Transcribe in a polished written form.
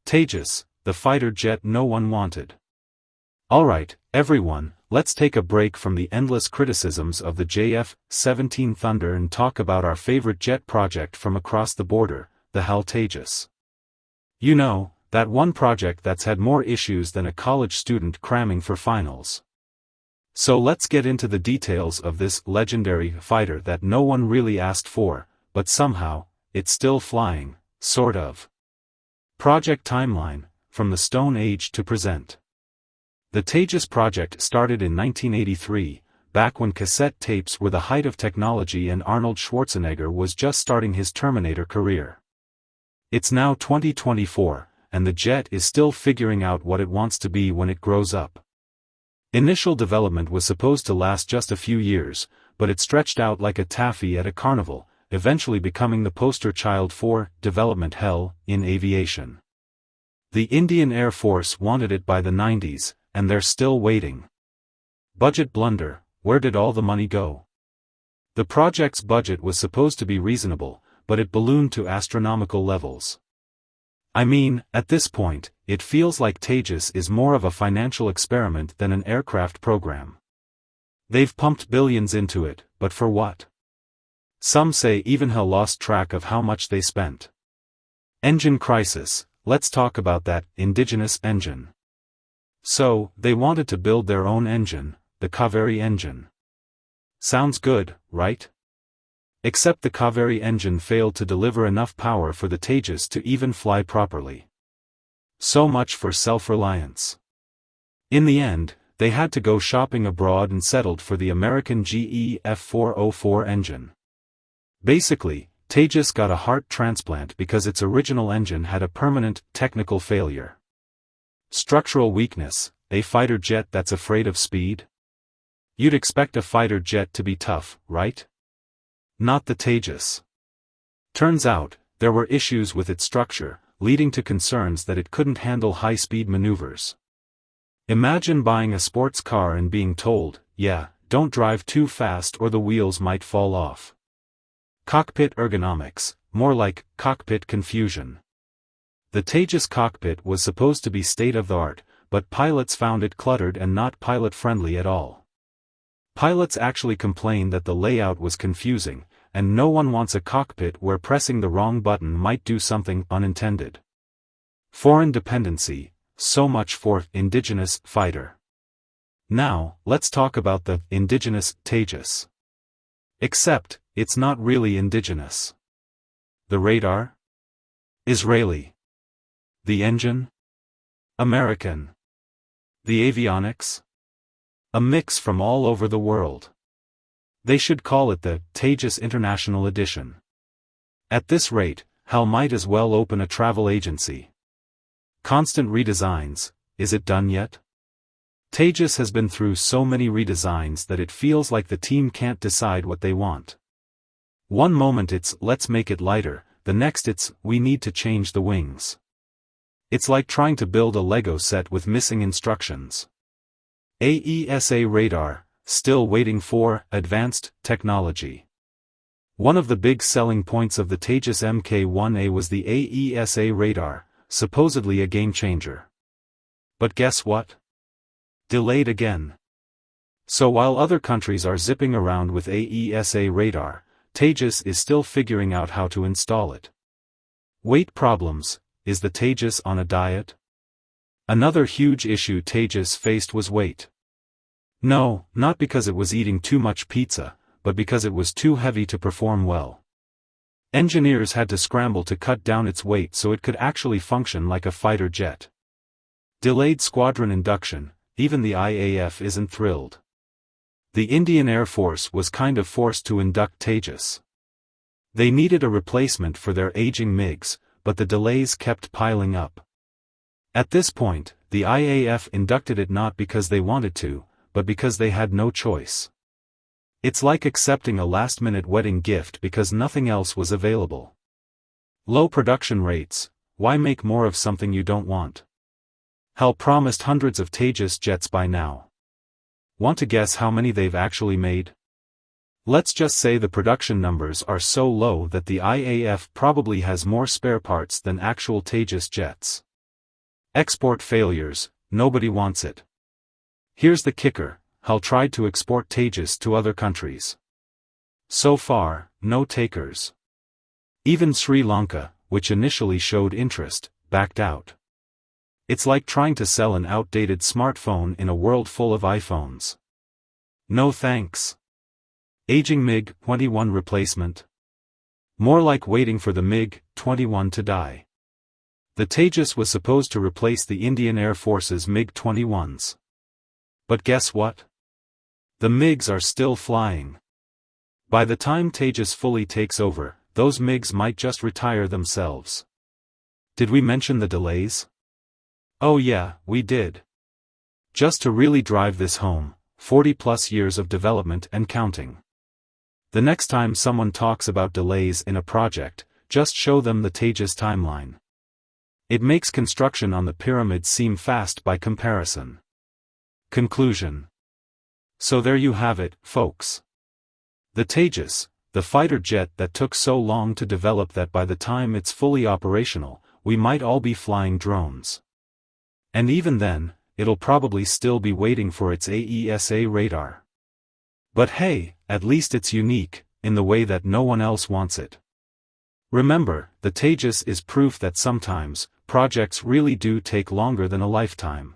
Tejas, the fighter jet no one wanted. Alright, everyone, let's take a break from the endless criticisms of the JF-17 Thunder and talk about our favorite jet project from across the border, the HAL Tejas. You know, that one project that's had more issues than a college student cramming for finals. So let's get into the details of this legendary fighter that no one really asked for, but somehow, it's still flying, sort of. Project timeline, from the Stone Age to present. The Tejas project started in 1983, back when cassette tapes were the height of technology and Arnold Schwarzenegger was just starting his Terminator career. It's now 2024, and the jet is still figuring out what it wants to be when it grows up. Initial development was supposed to last just a few years, but it stretched out like a taffy at a carnival, eventually becoming the poster child for development hell in aviation. The Indian Air Force wanted it by the 90s, and they're still waiting. Budget blunder, where did all the money go? The project's budget was supposed to be reasonable, but it ballooned to astronomical levels. I mean, at this point, it feels like Tejas is more of a financial experiment than an aircraft program. They've pumped billions into it, but for what? Some say even HAL lost track of how much they spent. Engine crisis, let's talk about that indigenous engine. So, they wanted to build their own engine, the Kaveri engine. Sounds good, right? Except the Kaveri engine failed to deliver enough power for the Tejas to even fly properly. So much for self-reliance. In the end, they had to go shopping abroad and settled for the American GE F404 engine. Basically, Tejas got a heart transplant because its original engine had a permanent, technical failure. Structural weakness, a fighter jet that's afraid of speed? You'd expect a fighter jet to be tough, right? Not the Tejas. Turns out, there were issues with its structure, leading to concerns that it couldn't handle high-speed maneuvers. Imagine buying a sports car and being told, yeah, don't drive too fast or the wheels might fall off. Cockpit ergonomics, more like cockpit confusion. The Tejas cockpit was supposed to be state-of-the-art, but pilots found it cluttered and not pilot-friendly at all. Pilots actually complained that the layout was confusing, and no one wants a cockpit where pressing the wrong button might do something unintended. Foreign dependency, so much for indigenous fighter. Now, let's talk about the indigenous Tejas. Except, it's not really indigenous. The radar? Israeli. The engine? American. The avionics? A mix from all over the world. They should call it the Tejas International Edition. At this rate, HAL might as well open a travel agency. Constant redesigns, is it done yet? Tejas has been through so many redesigns that it feels like the team can't decide what they want. One moment it's let's make it lighter, the next it's we need to change the wings. It's like trying to build a Lego set with missing instructions. AESA radar, still waiting for advanced technology. One of the big selling points of the Tejas Mk1A was the AESA radar, supposedly a game changer. But guess what? Delayed again. So while other countries are zipping around with AESA radar, Tejas is still figuring out how to install it. Weight problems, is the Tejas on a diet? Another huge issue Tejas faced was weight. No, not because it was eating too much pizza, but because it was too heavy to perform well. Engineers had to scramble to cut down its weight so it could actually function like a fighter jet. Delayed squadron induction, even the IAF isn't thrilled. The Indian Air Force was kind of forced to induct Tejas. They needed a replacement for their aging MiGs, but the delays kept piling up. At this point, the IAF inducted it not because they wanted to, but because they had no choice. It's like accepting a last-minute wedding gift because nothing else was available. Low production rates, why make more of something you don't want? HAL promised hundreds of Tejas jets by now. Want to guess how many they've actually made? Let's just say the production numbers are so low that the IAF probably has more spare parts than actual Tejas jets. Export failures, nobody wants it. Here's the kicker, HAL tried to export Tejas to other countries. So far, no takers. Even Sri Lanka, which initially showed interest, backed out. It's like trying to sell an outdated smartphone in a world full of iPhones. No thanks. Aging MiG-21 replacement? More like waiting for the MiG-21 to die. The Tejas was supposed to replace the Indian Air Force's MiG-21s. But guess what? The MiGs are still flying. By the time Tejas fully takes over, those MiGs might just retire themselves. Did we mention the delays? Oh yeah, we did. Just to really drive this home, 40+ years of development and counting. The next time someone talks about delays in a project, just show them the Tejas timeline. It makes construction on the pyramid seem fast by comparison. Conclusion. So there you have it, folks. The Tejas, the fighter jet that took so long to develop that by the time it's fully operational, we might all be flying drones. And even then, it'll probably still be waiting for its AESA radar. But hey, at least it's unique, in the way that no one else wants it. Remember, the Tejas is proof that sometimes, projects really do take longer than a lifetime.